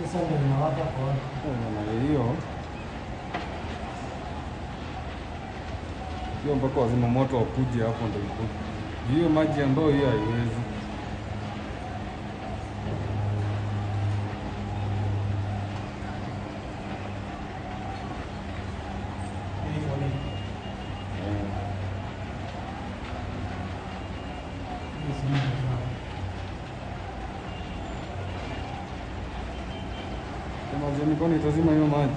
Sasa ndio ninawapa kwa hiyo mpaka wazima moto wakuje hapo ndio iko. Hiyo maji ya ndoo hiyo haiwezi. Kama mikono itazima hiyo maji.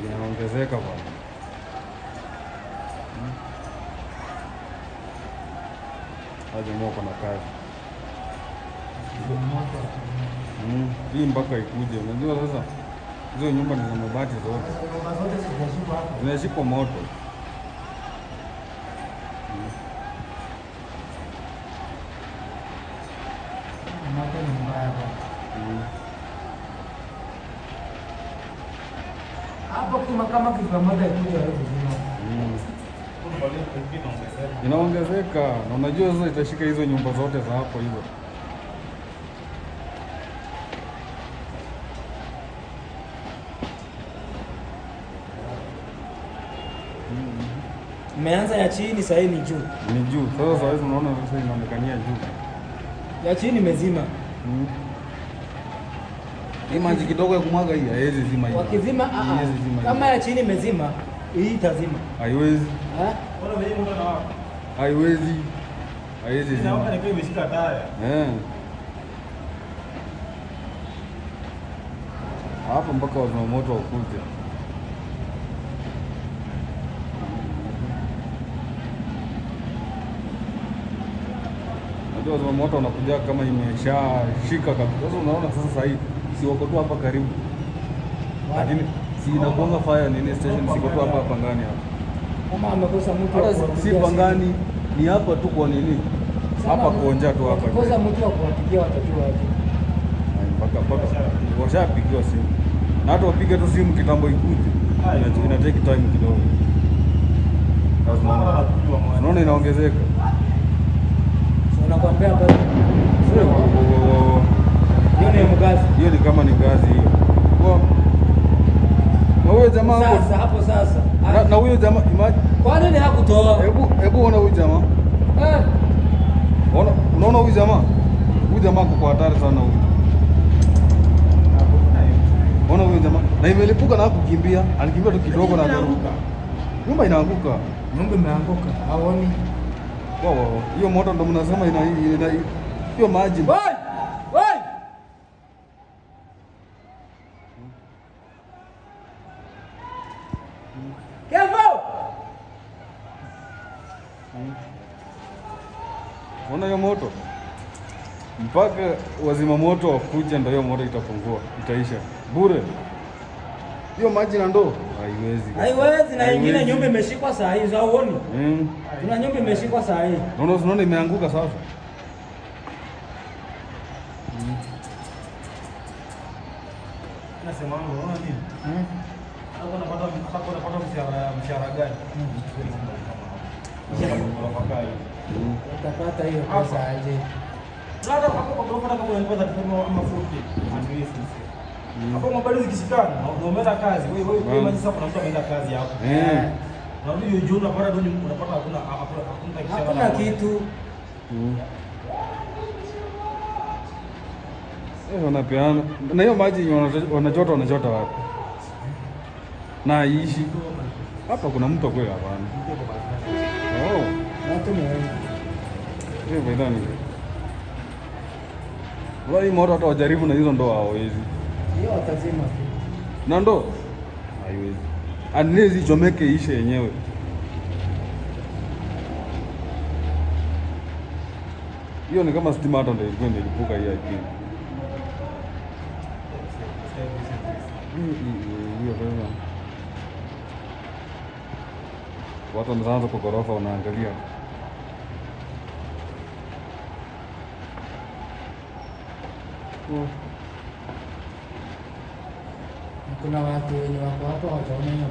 Inaongezeka bwana. Haja moko na kazi. Hii mpaka ikuje. Unajua sasa hizo nyumba ni za mabati zote. Zinashikwa moto. Hapo kama kitu moja ikuja inaongezeka, na unajua sasa itashika hizo nyumba zote za hapo hivyo. Imeanza ya chini, sasa ni juu. Ni juu. Sasa hivi unaona sasa inaonekania juu. Ya chini imezima. Hii maji kidogo ya kumwaga hii haiwezi zima hii. Wakizima kama ya chini imezima, hii itazima. Haiwezi. Bora wewe mtu na wako. Haiwezi. Haiwezi zima. Naona ni imeshika taya. Hapo mpaka wazima moto wakuje. Ndio wazima moto wanakuja kama imeshashika kabisa. Sasa unaona sasa hivi si wako tu hapa karibu. Lakini si inakuanga fire nini station siko tu hapa Pangani hapa. Kama amekosa mtu hata si Pangani ni hapa tu kwa nini? Hapa kuonja tu hapa. Kosa mtu wa kuwapigia watajua aje. Mpaka washapigiwa simu. Na hata wapige tu simu kitambo ikuje. Ina take time kidogo. Unaona inaongezeka. Nakwambia bado. Hiyo ni mgazi. Hiyo ni kama ni gazi hiyo. Na huyo jamaa hapo sasa. Na huyo jamaa imagine. Kwa nini hakutoa? Hebu ona huyo jamaa. Unaona huyu jamaa? Huyu jamaa kwa hatari sana huyu. Ona huyu jamaa. Na imelipuka na kukimbia. Alikimbia tu kidogo na akaruka. Nyumba inaanguka. Nyumba imeanguka. Haoni. Hiyo moto ndo mnasema ina hiyo maji. Ona hiyo moto mpaka wazima moto wakuja, ndio hiyo moto itapungua, itaisha bure. Hiyo maji na ndoo haiwezi. Na ingine nyumba imeshikwa saa hii, hauoni? Kuna nyumba imeshikwa saa hii. Unaona imeanguka sasa. Nasema unaona nini? Hapo napata mshahara gani? Utapata hiyo pesa aje? Ndio hapo kwa kama unapata kama 40 hapo mabali zikishikana na umeenda kazi wewe maji sasa kuna mtu ameenda kazi hapo. Na hiyo juu unapata tu unapata hakuna kitu. Wanapeana na hiyo maji wanachota wapi? Na ishi hapa kuna mtu kweli hapana. Watu ni wengi. Hiyo baidani. Wala hii moto hata wajaribu na hizo ndoa hawawezi. Hiyo watazima. Na ndo haiwezi. Anaweza ichomeke ishe yenyewe. Hiyo ni kama stima hata ndio ilikuwa imelipuka hii akili. Hiyo sasa. Watu wanaanza kwa ghorofa wanaangalia. Kuna watu wenye wako hapa wataona hiyo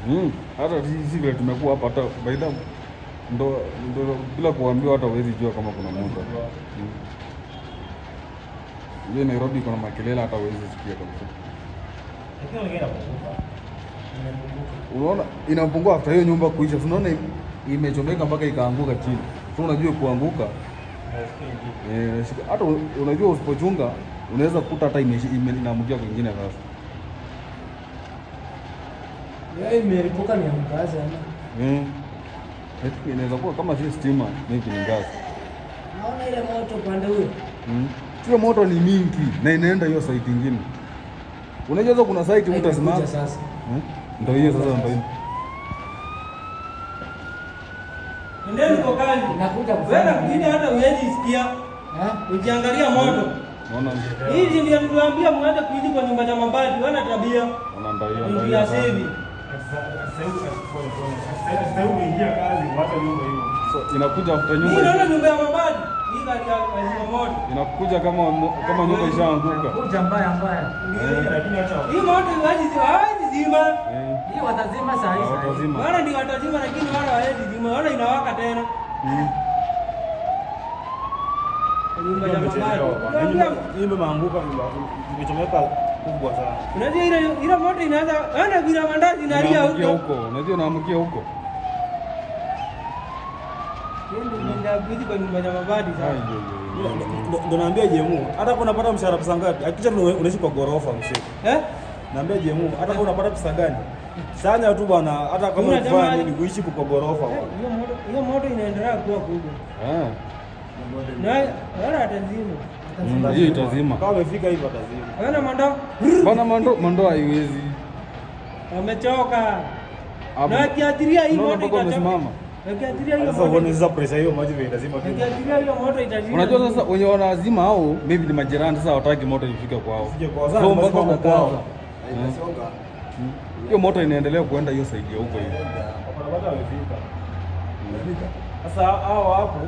moto. Hata sisi vile tumekuwa hapa hata baida ndo bila kuambiwa hata huwezi jua kama kuna moto. Hiyo Nairobi kuna makelele hata huwezi sikia kabisa. Unaona inapungua after hiyo nyumba kuisha. Unaona imechomeka mpaka ikaanguka chini. So unajua kuanguka. Hata unajua usipochunga unaweza kukuta hata inaangukia kwingine sasa. Yeye imelipuka ni mkazi ama? Inaweza kuwa kama si stima ni ngazi. Naona ile moto pande huyo. Hiyo moto ni mingi na inaenda hiyo site nyingine. Unajua kuna site mtu asimama sasa. Ndio hiyo sasa ndio hiyo. Ndio niko kali. Nakuja kufanya. Wewe mwingine hata huwezi sikia. Ukiangalia moto. Unaona? Hizi ndio niliwaambia muende kuishi kwa nyumba za mabati, wana tabia. Unaandalia ndio ya sisi. Sasa unaingia kazi hata nyumba hiyo. So inakuja after nyumba. Hii naona nyumba ya mabati. Hii gari ya moto. Inakuja kama nyumba ishaanguka. Kuja mbaya. Lakini acha. Hii moto haiwezi zima. Hii watazima saa hizi. Watazima. Wala ndio watazima lakini wala hawezi zima. Wala inawaka tena. Nyumba ya mabati. Hii imeanguka imechomeka kubwa sana. Unajua ile moto inaanza ana bila mandazi inalia huko. Unajua naamkia huko. Ndio kuishi kwa nyumba ya mabati sasa. Ndio naambia Jemu, hata kama unapata mshahara pesa ngapi? Hakika unaishi kwa ghorofa mshe. Naambia Jemu, hata kama unapata pesa gani? Sanya tu bwana, hata kama unafanya nini kuishi kwa ghorofa. Hiyo moto inaendelea kuwa kubwa. Na wala atazima. Hiyo itazima. Kama umefika hivyo atazima. Wana Mando haiwezi. Wamechoka. Na kiathiria hii moto itasimama. Kiathiria hiyo Sasa uone sasa pressure hiyo maji vile lazima tu. Kiathiria hiyo moto itazima. Unajua sasa wenye wanazima hao maybe ni majirani sasa hawataki moto ifike kwao. So mpaka kwao. Hiyo moto inaendelea kuenda hiyo side ya huko hiyo. Wanapata wamefika. Sasa hao hapo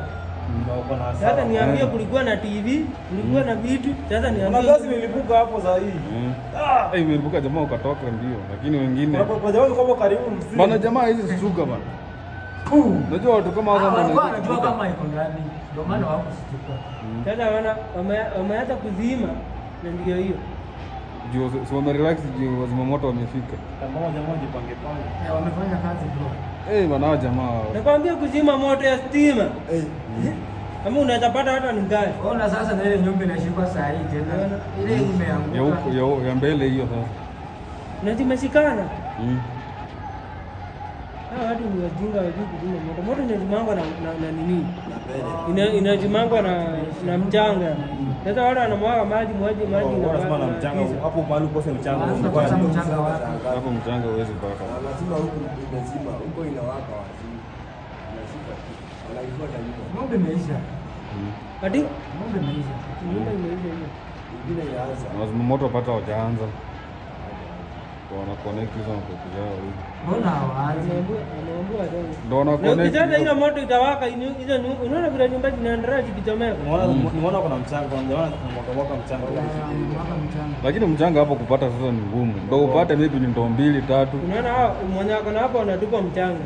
sasa niambie kulikuwa na TV, kulikuwa na vitu. Sasa niambie. Kuna gazi ilipuka hapo saa hii. Imelipuka jamaa ukatoka ndio, lakini wengine. Kwa jamaa kama karibu msimu. Bana jamaa hizi zisuka bana. Unajua watu kama hao wanajua kama iko ndani. Ndio maana wako situka. Sasa wameanza kuzima na ndio hiyo. Juu sio relax juu wazima moto wamefika. Kama jamaa jipange pange. Wamefanya kazi bro. Bana jamaa. Nakwambia kuzima moto ya stima. Kama unaweza pata hata ni gari. Ona sasa na ile nyumba inashikwa saa hii tena. Ile imeanguka. Ya mbele hiyo sasa. Na zimeshikana. Watu ni wajinga wajui kuzima moto. Moto inazimangwa na nini? Inazimangwa na mchanga. Sasa wale wanamwaga maji na wanasema na mchanga hapo mahali ukose mchanga. Hapo mchanga huwezi pata. Lazima huko lazima huko inawaka wazi. Unashika tu. Wanaifuata hiyo. Ng'ombe imeisha. Hadi ng'ombe imeisha. Ng'ombe imeisha hiyo. Ingine inaanza. Lazima moto pata hajaanza. Wana connect hizo na kuja hivi. Mbona hawaanzi? Anaambia ndio. Ndio wana connect. Ukitaka ile moto itawaka hizo unaona vile nyumba zinaendelea zikichomeka. Unaona kuna mchanga kwa jamaa mwaka mchanga. Lakini mchanga hapo kupata sasa ni ngumu. Ndio upate maybe ni ndoo 2 3. Unaona hao mwenye wako na hapo wanatupa mchanga.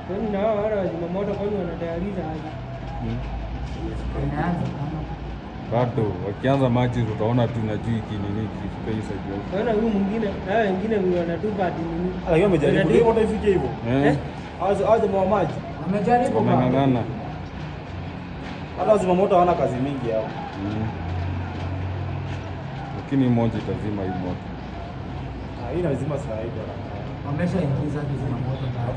Kwani na wao wale wazima moto kwani wanatayariza aje? Inaanza kama bado wakianza maji utaona tu na juu kinini kifika hiyo side yao. Unaona huyu mwingine hao wengine wanatupa ati nini? Lakini wamejaribu ndio moto ifike hivyo. Aje mwa maji. Wamejaribu wameng'ang'ana. Hata wazima moto hawana kazi mingi hao. Lakini moja itazima hii moto. Hii lazima saa hii. Wameshaingiza kizima moto ndani.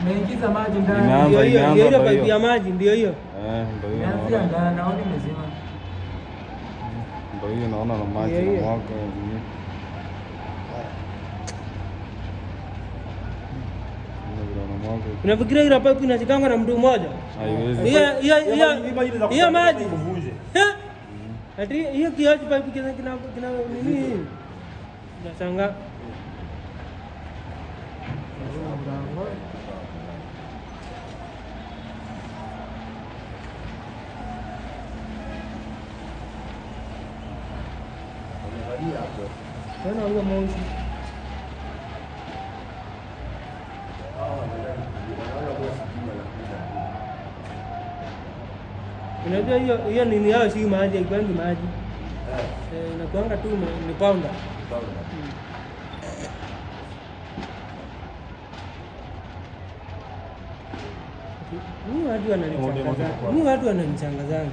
Umeingiza maji ndani. Ndio hiyo pipe ya maji ndio hiyo. Ndio hiyo. Naanzia ndani naona imezima. Ndio hiyo naona na maji na mwaka ni. Unafikiria ile pipe inashikanga na mtu mmoja? Haiwezi. Hiyo maji kuvunje. Ati hiyo kiaji pipe kina nini? Nashangaa. Tena huyo moshi. Unajua hiyo nini yao si maji, haikwangi maji. Inakuanga tu ni pounder. Ni watu wananichanganya.